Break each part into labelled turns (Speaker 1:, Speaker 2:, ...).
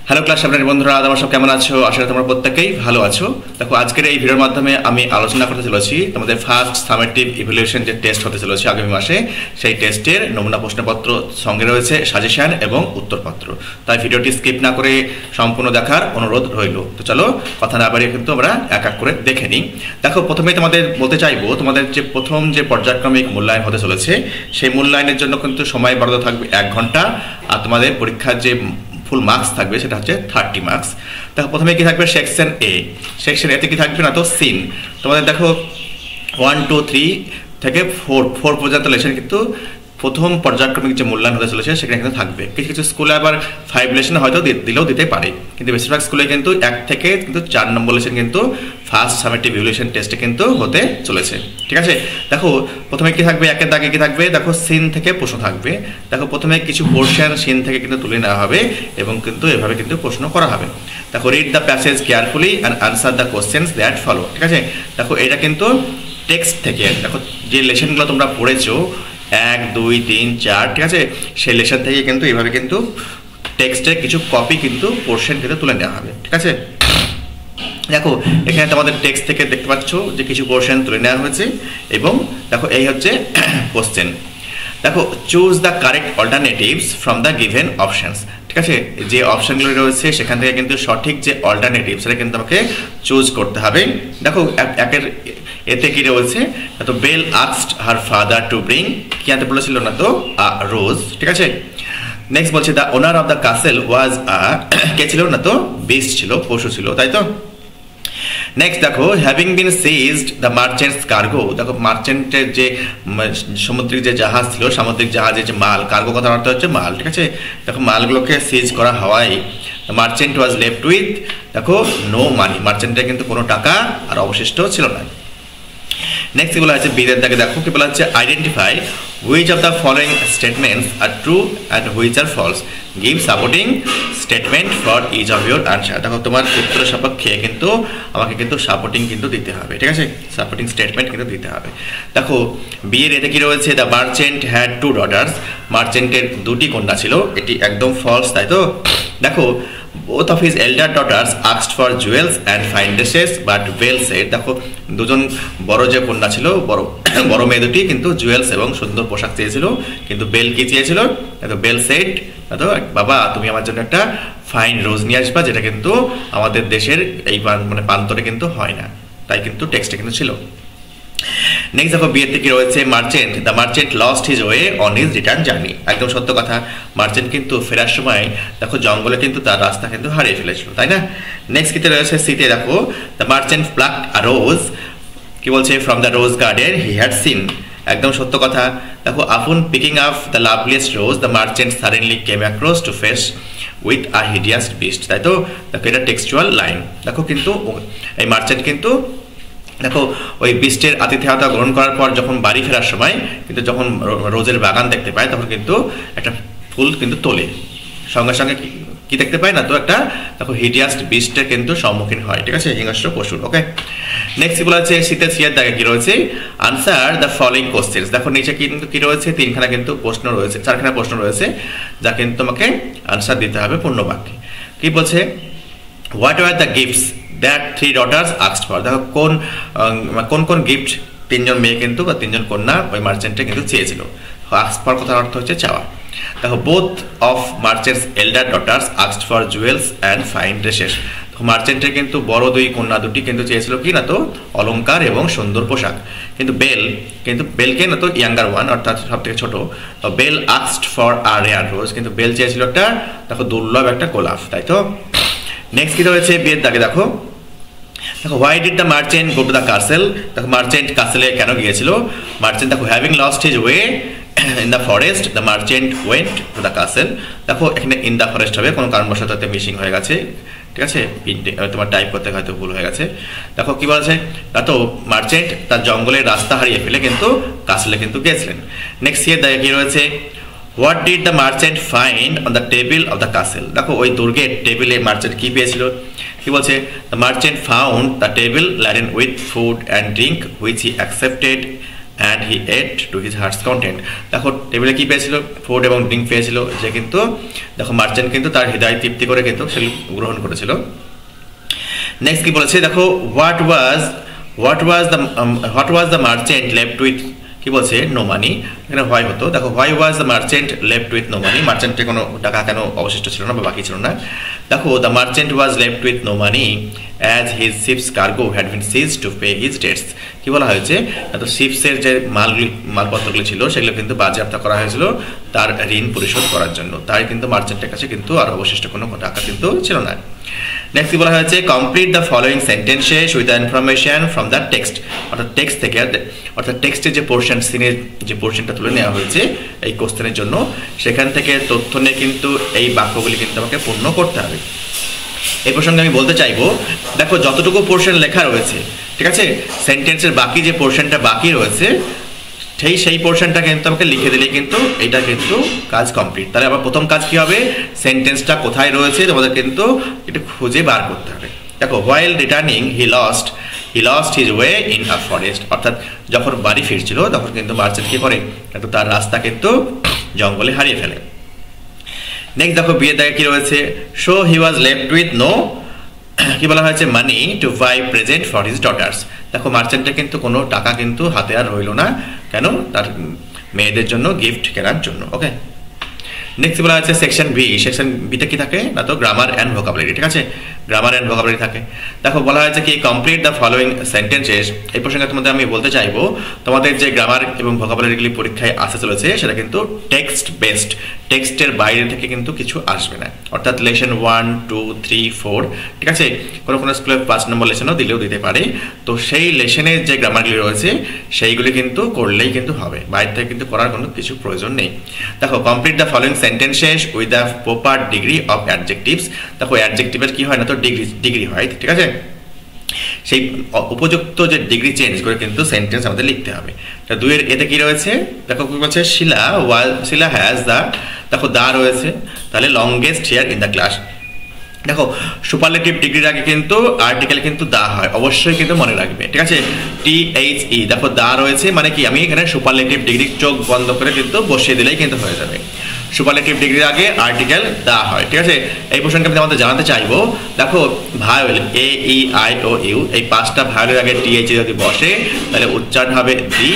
Speaker 1: Hello class সামনের বন্ধুরা, তোমরা সব কেমন আছো? আশা করি তোমরা প্রত্যেকেই ভালো আছো। দেখো, আজকের এই ভিডিওর মাধ্যমে আমি আলোচনা করতে চলেছি তোমাদের ফার্স্ট সামেটিভ ইভ্যালুয়েশন যে টেস্ট হতে চলেছে আগামী মাসে, সেই টেস্টের নমুনা প্রশ্নপত্র সঙ্গে রয়েছে সাজেশন এবং উত্তরপত্র। তাই ভিডিওটি স্কিপ না করে সম্পূর্ণ দেখার অনুরোধ রইল। তো চলো কথা না বাড়িয়ে কিন্তু আমরা এক এক করে দেখে নিই। দেখো, প্রথমেই তোমাদের বলতে চাইবো, তোমাদের যে প্রথম যে পর্যায়ক্রমিক মূল্যায়ন হতে চলেছে সেই মূল্যায়নের জন্য কিন্তু সময় বরাদ্দ থাকবে 1 ঘন্টা, আর তোমাদের পরীক্ষার যে ফুল মার্কস থাকবে সেটা হচ্ছে 30 মার্কস। দেখো, প্রথমে কি থাকবে সেকশন এ। সেকশন এতে কি থাকবে না তো সিন। তোমাদের দেখো 1, 2, 3 থেকে 4 পর্যন্ত লেসন কিন্তু প্রথম পর্যায়ক্রমিক যে মূল্যায়ন হতে চলেছে সেখানে কিন্তু থাকবে। কিছু কিছু স্কুলে আবার 5 লেসন হয়তো দিলেও দিতে পারে, কিন্তু বেশিরভাগ স্কুলে কিন্তু 1 থেকে কিন্তু 4 নম্বর লেসন কিন্তু ফার্স্ট সামেটিভ ইভ্যালুয়েশন টেস্টে কিন্তু হতে চলেছে। ঠিক আছে, দেখো প্রথমে কি থাকবে, একের দাগে কি থাকবে, দেখো সিন থেকে প্রশ্ন থাকবে। দেখো, প্রথমে কিছু পোর্শন সিন থেকে কিন্তু তুলে নেওয়া হবে এবং কিন্তু এভাবে কিন্তু প্রশ্ন করা হবে। দেখো, read the passage carefully and answer the questions that follow. ঠিক আছে, দেখো এটা কিন্তু টেক্সট থেকে, দেখো যে লেসনগুলো তোমরা পড়েছো 1, 2, 3, 4, ঠিক আছে, সেই লেসন থেকে কিন্তু এইভাবে কিন্তু টেক্সটের কিছু কপি কিন্তু পোর্শন কিন্তু তুলে নেওয়া হবে। ঠিক আছে, দেখো এখানে তোমাদের টেক্সট থেকে দেখতে পাচ্ছ যে কিছু পোর্শন তুলে নেওয়া হয়েছে এবং দেখো এই হচ্ছে কোশ্চেন। দেখো, choose the correct alternatives from the given options. ঠিক আছে, যে অপশনগুলো রয়েছে সেখান থেকে কিন্তু সঠিক যে অল্টারনেটিভ সেটা কিন্তু আমাকে চুজ করতে হবে। দেখো একের এতে কি রয়েছে, তো Belle asked her father to bring, কি আনতে বলেছিল না তো রোজ। ঠিক আছে, নেক্সট বলছে the owner of the castle was কে ছিল না তো বিস্ট ছিল, পশু ছিল, তাই তো। নেক্সট দেখো, having been ceased the merchants cargo. দেখো, মার্চেন্টের যে সামুদ্রিক যে জাহাজ ছিল, সামুদ্রিক জাহাজের যে মাল, কার্গো কথার অর্থ হচ্ছে মাল। ঠিক আছে, দেখো মালগুলোকে সিজ করা হওয়ায় মার্চেন্ট ওয়াজ লেফট উইথ, দেখো নো মানি, মার্চেন্টের কিন্তু কোনো টাকা আর অবশিষ্ট ছিল না। নেক্সট বলা হচ্ছে বিদের দাগে, দেখো কি বলা হচ্ছে, identify which of the following statements are true and which are false, give supporting statement for each of your answer. দেখো তোমার উত্তরের সাপেক্ষে কিন্তু আমাকে কিন্তু সাপোর্টিং কিন্তু দিতে হবে। ঠিক আছে, সাপোর্টিং স্টেটমেন্ট কিন্তু দিতে হবে। দেখো বিয়ের এতে কি রয়েছে, দ্য মার্চেন্ট হ্যাড 2 ডটার্স, মার্চেন্টের 2টি কন্যা ছিল, এটি একদম ফলস, তাই তো। দেখো, both of his elder daughters asked for jewels and fine dresses but Belle said, দেখো দুজন বড় যে কন্যা ছিল, বড় মেয়ে দুটি কিন্তু জুয়েলস এবং সুন্দর পোশাক চেয়েছিল, কিন্তু বেল কি চেয়েছিল, তো বেল সেড, তো বাবা তুমি আমার জন্য একটা ফাইন রোজ নিয়ে আসবা, যেটা কিন্তু আমাদের দেশের এই মানে প্রান্তরে কিন্তু হয় না, তাই কিন্তু টেক্সটে কিন্তু ছিল। নেক্সট দেখো বিয়েতে কি রয়েছে, merchant the merchant lost his way on his return journey. একদম সত্য কথা, মার্চেন্ট কিন্তু ফেরার সময় দেখো জঙ্গলে কিন্তু তার রাস্তা কিন্তু হারিয়ে ফেলেছিল, তাই না। নেক্সট কিতে রয়েছে সিতে, দেখো the merchant plucked a rose, কি বলছে, from the rose garden he had seen. একদম সত্য কথা, দেখো upon picking up the loveliest rose the merchant suddenly came across to face with a hideous beast, তাই তো। দেখো এটা টেক্সচুয়াল লাইন। দেখো কিন্তু এই মার্চেন্ট কিন্তু দেখো ওই বিস্টের আতিথেয়তা গ্রহণ করার পর যখন বাড়ি ফেরার সময় কিন্তু যখন রোজের বাগান দেখতে পায় তখন কিন্তু একটা ফুল কিন্তু তোলে, সঙ্গে সঙ্গে কি দেখতে পায় না তো একটা, দেখো হিডিয়াস্ট বিস্টের কিন্তু সম্মুখীন হয়। ঠিক আছে, হিংস্র পশুর। ওকে, নেক্সট বলা আছে শীতের সিয়ার দাগে কি রয়েছে, আনসার দ্য ফলোইং কোশ্চেন্স। দেখো নিচে কিন্তু কি রয়েছে, 3খানা কিন্তু প্রশ্ন রয়েছে, 4খানা প্রশ্ন রয়েছে, যা কিন্তু তোমাকে আনসার দিতে হবে পূর্ণ বাক্যে। কি বলছে, what were the gifts that 3 daughters asked for. দেখো কোন কোন গিফট 3জন মেয়ে কিন্তু বা 3জন কন্যা ওই মার্চেন্টে কিন্তু চেয়েছিল। আস্কড ফর কথার অর্থ হচ্ছে চাওয়া। দেখো both of merchants elder daughters asked for jewels and fine dresses. মার্চেন্টের কিন্তু বড় 2 কন্যা দুটি কিন্তু চেয়েছিল কি না তো অলংকার এবং সুন্দর পোশাক, কিন্তু বেলকে না তো ইয়াঙ্গার ওয়ান অর্থাৎ সব থেকে ছোট, Belle asked for a rare rose, কিন্তু বেল চেয়েছিল একটা দেখো দুর্লভ একটা গোলাপ, তাই তো। নেক্সট কি রয়েছে বিয়ের দাগে, দেখো why did the merchant go to the castle. দেখো মার্চেন্ট কাসেলে কেন গিয়েছিল, মার্চেন্ট দেখো having lost his way in the forest the merchant went to the castle. দেখো এখানে ইন দ্য ফরেস্ট হবে, কোনো কারণবশত মিসিং হয়ে গেছে। ঠিক আছে, তোমার টাইপ করতে হয়তো ভুল হয়ে গেছে। দেখো কি বলেছে, তো মার্চেন্ট তার জঙ্গলের রাস্তা হারিয়ে ফেলে কিন্তু কাসেলে কিন্তু গেছিলেন। নেক্সট ইয়ার দাগে কি রয়েছে, what did the merchant find on the table of the castle. দেখো ওই দুর্গের টেবিলে মার্চেন্ট কি পেয়েছিল, কি বলছে, the merchant found the table laden with food and drink which he accepted and he ate to his heart's content. দেখো টেবিলে কি পেয়েছিল, ফুড এবং ড্রিঙ্ক পেয়েছিল, যে কিন্তু দেখো মার্চেন্ট কিন্তু তার হৃদয় তৃপ্তি করে কিন্তু সেগুলি গ্রহণ করেছিল। নেক্সট কি বলেছে দেখো, what was the merchant left with, কি বলছে, নো মানি, এখানে হোয়াই হতো। দেখো why was the merchant left with no money, মার্চেন্টের কোনো টাকা কেন অবশিষ্ট ছিল না বা বাকি ছিল না। দেখো the merchant was left with no money as his ships cargo had been seize to pay his debts. কি বলা হয়েছে, তো শিপসের যে মালপত্রগুলি ছিল সেগুলো কিন্তু বাজেয়াপ্ত করা হয়েছিল তার ঋণ পরিশোধ করার জন্য, তাই কিন্তু মার্চেন্টের কাছে কিন্তু আর অবশিষ্ট কোনো টাকা কিন্তু ছিল না। নেক্সট কি বলা হয়েছে, complete the following sentences with the information from the text, অর্থাৎ টেক্সট থেকে, অর্থাৎ টেক্সটের যে পোর্শন, সিনের যে পোর্শনটা তুলে নেওয়া হয়েছে এই কোশ্চেনের জন্য, সেখান থেকে তথ্য নিয়ে কিন্তু এই বাক্যগুলি কিন্তু আমাকে পূর্ণ করতে হবে। এই প্রসঙ্গে আমি বলতে চাইবো, দেখো যতটুকু পোর্শন লেখা রয়েছে, ঠিক আছে, সেন্টেন্সের বাকি যে পোর্শনটা বাকি রয়েছে সেই পোর্শনটা কিন্তু আমাকে লিখে দিলে কিন্তু এটা কিন্তু কাজ কমপ্লিট। তাহলে আবার প্রথম কাজ কি হবে, সেন্টেন্সটা কোথায় রয়েছে তোমাদের কিন্তু একটু খুঁজে বার করতে হবে। দেখো while returning he lost his way in a forest, অর্থাৎ যখন বাড়ি ফিরছিল তখন কিন্তু মার্চেন্ট কি করে, কিন্তু তার রাস্তা কিন্তু জঙ্গলে হারিয়ে ফেলে। নেক্সট দেখো বিয়ের দাগে কি রয়েছে, so he was left with no, কি বলা হয়েছে, money to buy present for his daughters. দেখো মার্চেন্টের কিন্তু কোনো টাকা কিন্তু হাতে আর রইল না, কেন, তার মেয়েদের জন্য গিফট কেনার জন্য। ওকে, নেক্সট বলা হচ্ছে সেকশন বি। সেকশন বিতে কি থাকে না, তো গ্রামার অ্যান্ড ভোকাবুলারি, ঠিক আছে, গ্রামার অ্যান্ড ভোকাবুলারি থাকে। দেখো বলা হয়েছে কি, কমপ্লিট দ্য ফলোয়িং সেন্টেন্সেস। এই প্রসঙ্গে তোমাদের আমি বলতে চাইবো, তোমাদের যে গ্রামার এবং ভোকাবুলারিগুলি পরীক্ষায় আসতে চলেছে সেটা কিন্তু টেক্সট বেসড, টেক্সটের বাইরে থেকে কিন্তু কিছু আসবে না, অর্থাৎ লেসন 1, 2, 3, 4, ঠিক আছে, কোনো কোনো স্কুলে 5 নম্বর লেসনও দিলেও দিতে পারে। তো সেই লেসনের যে গ্রামারগুলি রয়েছে সেইগুলি কিন্তু করলেই কিন্তু হবে, বাইরে থেকে কিন্তু করার কোনো কিছু প্রয়োজন নেই। দেখো complete the following sentences with the proper degree of adjectives. দেখো অ্যাডজেক্টিভের কি হয় না, তো ডিগ্রি হয়, ঠিক আছে, সেই উপযুক্ত যে ডিগ্রি চেঞ্জ করে কিন্তু সেন্টেন্স আমাদের লিখতে হবে। দুইয়ের এতে কি রয়েছে, দেখো কি বলছে, শিলা হ্যাজ দ্য, দেখো দা রয়েছে, তাহলে longest here in the class. দেখো সুপারলেটিভ ডিগ্রির আগে কিন্তু আর্টিকেল কিন্তু দা হয়, অবশ্যই কিন্তু মনে রাখবে, ঠিক আছে, THE, দেখো দা রয়েছে মানে কি, আমি এখানে সুপারলেটিভ ডিগ্রি চোখ বন্ধ করে কিন্তু বসিয়ে দিলেই কিন্তু হয়ে যাবে। সুপারলেটিভ ডিগ্রির আগে আর্টিকেল দা হয়, ঠিক আছে। এই প্রসঙ্গে আমি আমাদের জানাতে চাইবো, দেখো ভায়োল AEIOU, এই 5টা ভায়োলের আগে THE যদি বসে তাহলে উচ্চারণ হবে দি,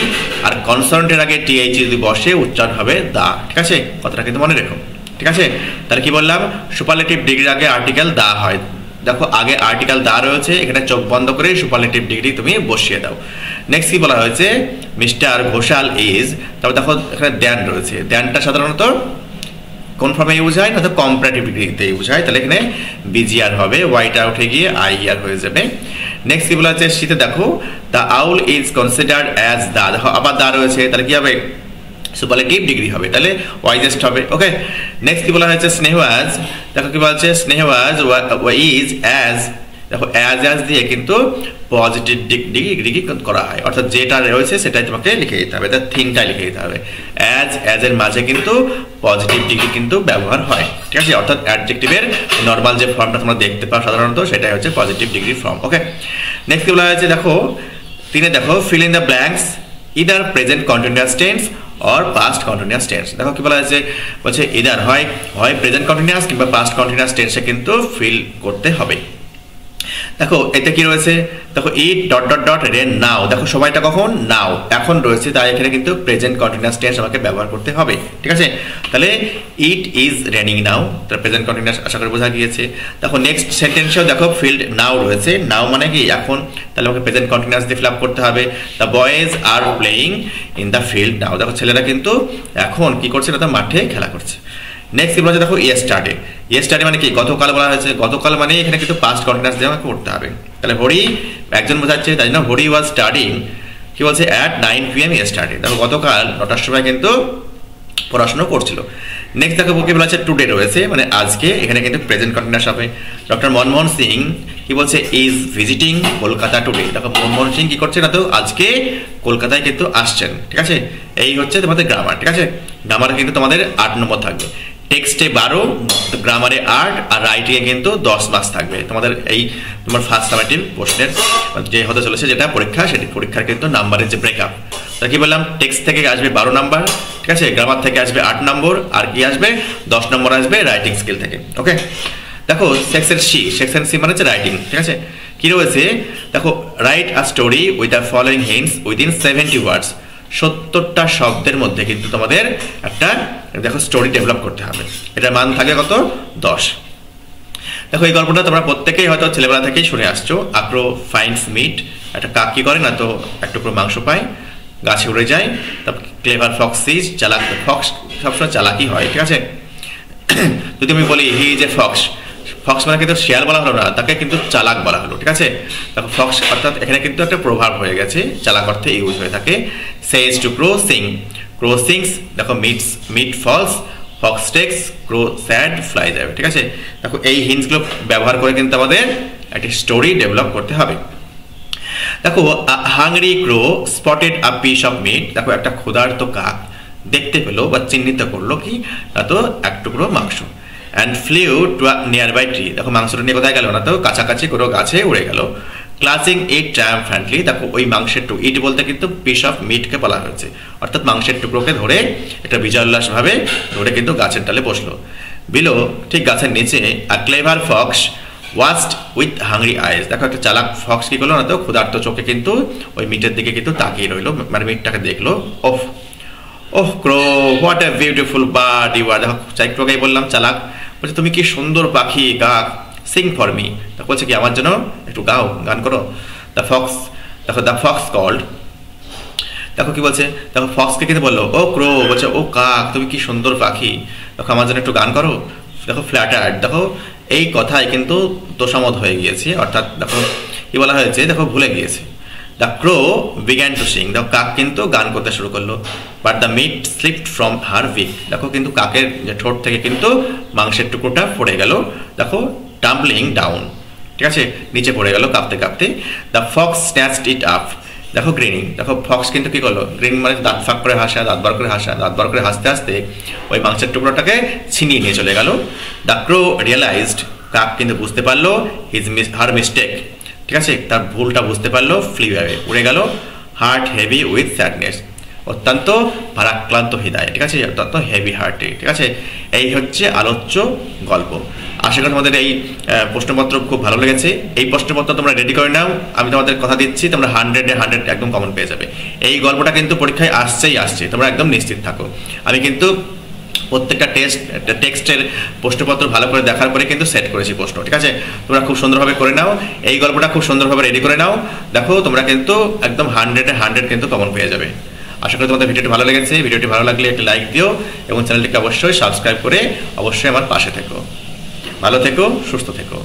Speaker 1: আর কনসোনেন্টের আগে THE যদি বসে উচ্চারণ হবে দা, ঠিক আছে, কথাটা কিন্তু মনে রেখো, ঠিক আছে। তাহলে কি বললাম, সুপারলেটিভ ডিগ্রির আগে আর্টিকেল দা হয়। দেখো আগে আর্টিকেল দা রয়েছে, এখানে চোখ বন্ধ করে সুপারলেটিভ ডিগ্রি তুমি বসিয়ে দাও। নেক্সট কি বলা হয়েছে, মিস্টার ঘোষাল ইজ, তারপর দেখো এখানে দ্যান রয়েছে, দ্যানটা সাধারণত কোন ফর্মে ইউজ হয় না, তো কম্পারেটিভ ডিগ্রিতে ইউজ হয়, তাহলে এখানে বিজিআর হবে, ওয়াইটা উঠে গিয়ে আইআর হয়ে যাবে। নেক্সট কি বলা হচ্ছে, শীতে দেখো the owl is considered as the, দেখো আবার দা রয়েছে, তাহলে কি হবে, সুপারলেটিভ ডিগ্রি হবে, তাহলে ওয়াইজেস্ট হবে। ওকে, নেক্সট কি বলা হয়েছে, স্নেহওয়াজ, দেখো কি বলছে, স্নেহওয়াজ ইজ অ্যাজ, দেখো অ্যাজ দিয়ে কিন্তু পজিটিভ ডিগ্রি করা হয়, অর্থাৎ যেটা রয়েছে সেটাই তোমাকে লিখে দিতে হবে, তার থিংটাই লিখে দিতে হবে। অ্যাজ এর মাঝে কিন্তু পজিটিভ ডিগ্রি কিন্তু ব্যবহার হয়, ঠিক আছে, অর্থাৎ অ্যাডজেক্টিভের নর্মাল যে ফর্মটা তোমরা দেখতে পাও সাধারণত সেটাই হচ্ছে পজিটিভ ডিগ্রি ফর্ম। ওকে, নেক্সট কি বলা হয়েছে, দেখো দেখো fill in the blanks either present continuous tense or past continuous tense. দেখো কি বলা হয়েছে, বলছে ইদার হয় প্রেজেন্ট কন্টিনিউয়াস কিংবা পাস্ট কন্টিনিউয়াস টেন্সে কিন্তু ফিল করতে হবে। দেখো এতে কি রয়েছে, দেখো ইট ডট ডট ডট রেন নাও, দেখো সময়টা কখন, নাও, এখন রয়েছে, তাই এখানে কিন্তু প্রেজেন্ট কন্টিনিউয়াস টেন্স আমাকে ব্যবহার করতে হবে, ঠিক আছে। তাহলে ইট ইজ রেনিং নাও, তার প্রেজেন্ট কন্টিনিউয়াস আশা করে বোঝা গিয়েছে। দেখো নেক্সট সেন্টেন্সেও দেখো ফিল্ড নাও রয়েছে, নাও মানে কি এখন, তাহলে আমাকে প্রেজেন্ট কন্টিনিউয়াস দিয়ে ফিল আপ করতে হবে। The boys are playing in the field now, দেখো ছেলেরা কিন্তু এখন কি করছে না, মাঠে খেলা করছে। নেক্সট কি বলা হচ্ছে, দেখো ইয়েস্টারডে মানে কি, গতকাল বলা হয়েছে, গতকাল মানে এখানে কিন্তু পাস্ট কন্টিনিউয়াস দিয়ে আমাকে করতে হবে। তাহলে হরি একজন বোঝাচ্ছে, তাই জন্য হরি ওয়াজ স্টাডিং, কি বলছে, অ্যাট 9 PM ইয়েস্টারডে, দেখো গতকাল 9টার সময় কিন্তু পড়াশোনা করছিল। নেক্সট দেখো কি বলা হচ্ছে, টুডে রয়েছে মানে আজকে, এখানে কিন্তু প্রেজেন্ট কন্টিনিউয়াস হবে। ডক্টর মনমোহন সিং কি বলছে, ইজ ভিজিটিং কলকাতা টুডে, দেখো মনমোহন সিং কি করছে না, তো আজকে কলকাতায় কিন্তু আসছেন, ঠিক আছে। এই হচ্ছে তোমাদের গ্রামার, ঠিক আছে, গ্রামারে কিন্তু তোমাদের 8 নম্বর থাকবে, টেক্সটে 12, গ্রামারে 8, আর রাইটিংয়ে কিন্তু 10 মার্কস থাকবে তোমাদের। এই তোমার ফার্স্ট সামেটিভ প্রশ্নের যে হতে চলেছে যেটা পরীক্ষা, সেটি পরীক্ষার কিন্তু নাম্বারের যে ব্রেকআপ, তা কি বললাম, টেক্সট থেকে আসবে 12 নাম্বার, ঠিক আছে, গ্রামার থেকে আসবে 8 নম্বর, আর কি আসবে 10 নম্বর আসবে রাইটিং স্কিল থেকে। ওকে, দেখো সেকশন সি মানে হচ্ছে রাইটিং, ঠিক আছে। কি রয়েছে দেখো, write a story with the following hints within 70 ওয়ার্ডস, 70টা শব্দের মধ্যে কিন্তু তোমাদের একটা দেখো স্টোরি ডেভেলপ করতে হবে। এটার মান থাকে কত, 10। দেখো এই গল্পটা তোমরা প্রত্যেকেই হয়তো ছেলেবেলা থেকেই শুনে আসছো। আক্রো ফাইন্ডস মিট, একটা কাক কি করে না তো এক টুকরো মাংস পায়, গাছে উড়ে যায়। তারপর ক্লেভার ফক্স ইজ, চালাক ফক্স সবসময় চালাকি হয়, ঠিক আছে। যদি আমি বলি he is a fox, Fox মানে কিন্তু শেয়াল বলা হলো না, তাকে কিন্তু চালাক বলা হলো, ঠিক আছে। দেখো ফক্স অর্থাৎ এখানে কিন্তু একটা প্রভাব হয়ে গেছে, চালাক অর্থে ইউজ হয়ে থাকে। Says to crow sing, crow sings, দেখো meat falls, fox takes, crow sad, fly যাবে, ঠিক আছে। দেখো এই হিন্টসগুলো ব্যবহার করে কিন্তু আমাদের একটি স্টোরি ডেভেলপ করতে হবে। দেখো hungry crow spotted a piece of meat, দেখো একটা ক্ষুধার্ত কাক দেখতে পেলো বা চিহ্নিত করলো কি না তো এক টুকরো মাংস। And flew to a nearby tree, দেখো মাংসটা নিয়ে কোথায় গেল না তো কাছাকাছি কোনো গাছে উড়ে গেল। ক্লাসিং ইট ট্রায়াম্ফ্যান্টলি, দেখো ওই মাংসের ইট বলতে কিন্তু পিস অফ মিটকে বলা হয়েছে, অর্থাৎ মাংসের টুকরোকে ধরে এটা বিজয় উল্লাসভাবে ধরে কিন্তু গাছের ডালে বসলো। বিলো, ঠিক গাছের নিচে, a clever fox watched with hungry eyes, দেখো একটা চালাক ফক্স কি করলো না তো ক্ষুধার্ত চোখে কিন্তু ওই মিটের দিকে কিন্তু তাকিয়ে রইলো, মানে মিটটাকে দেখলো। Oh crow what a beautiful bird you are, দেখো একটু আগেই বললাম চালাক, বলছে তুমি কি সুন্দর পাখি কাক, সিং ফর মি, দেখো বলছে কি আমার জন্য একটু গাও, গান করো। দ্য ফক্স, দেখো দ্য ফক্স কল্ড, দেখো কি বলছে, দেখো ফক্সকে কিন্তু বললো ও ক্রো, বলছে ও কাক তুমি কি সুন্দর পাখি, দেখো আমার জন্য একটু গান করো। দেখো ফ্ল্যাটার্ড, দেখো এই কথায় কিন্তু তোষামোদ হয়ে গিয়েছে, অর্থাৎ দেখো কি বলা হয়েছে, দেখো ভুলে গিয়েছে। The crow began to sing, দেখো কাক কিন্তু গান করতে শুরু করলো। But the meat slipped from her beak, দেখো কিন্তু কাকের যে ঠোঁট থেকে কিন্তু মাংসের টুকরোটা পড়ে গেল, দেখো টাম্বলিং ডাউন, ঠিক আছে, নিচে পড়ে গেল কাঁপতে কাঁপতে। The Fox snatched it up, দেখো গ্রিনিং, দেখো ফক্স কিন্তু কি করলো, গ্রিনিং মানে দাঁত ফাঁক করে হাসা, দাঁত বার করে হাসা, দাঁত বার করে হাসতে হাসতে ওই মাংসের টুকরোটাকে ছিনিয়ে নিয়ে চলে গেল। দ্য ক্রো রিয়েলাইজড, কাক কিন্তু বুঝতে পারলো হার মিস্টেক, ঠিক আছে, তার ভুলটা বুঝতে পারলো। ফ্লি অ্যাওয়ে, উড়ে গেল। হার্ট হেভি উইথ স্যাডনেস, অত্যন্ত ভারাক্রান্ত হৃদয়, ঠিক আছে, অত্যন্ত হেভি হার্টে, ঠিক আছে। এই হচ্ছে আলোচ্য গল্প। আশা করি তোমাদের এই প্রশ্নপত্র খুব ভালো লেগেছে। এই প্রশ্নপত্র তোমরা রেডি করে নাও, আমি তোমাদের কথা দিচ্ছি তোমরা 100-এ 100 একদম কমন পেয়ে যাবে। এই গল্পটা কিন্তু পরীক্ষায় আসছে, তোমরা একদম নিশ্চিত থাকো। আমি কিন্তু প্রত্যেকটা টেক্সটের প্রশ্নপত্র ভালো করে দেখার পরে কিন্তু সেট করেছি প্রশ্ন, ঠিক আছে। তোমরা খুব সুন্দরভাবে করে নাও, এই গল্পটা খুব সুন্দরভাবে রেডি করে নাও, দেখো তোমরা কিন্তু একদম 100-এ 100 কিন্তু কমন পেয়ে যাবে। আশা করি তোমাদের ভিডিওটি ভালো লেগেছে। ভিডিওটি ভালো লাগলে একটা লাইক দিও এবং চ্যানেলটিকে অবশ্যই সাবস্ক্রাইব করে অবশ্যই আমার পাশে থেকো। ভালো থেকো, সুস্থ থেকো।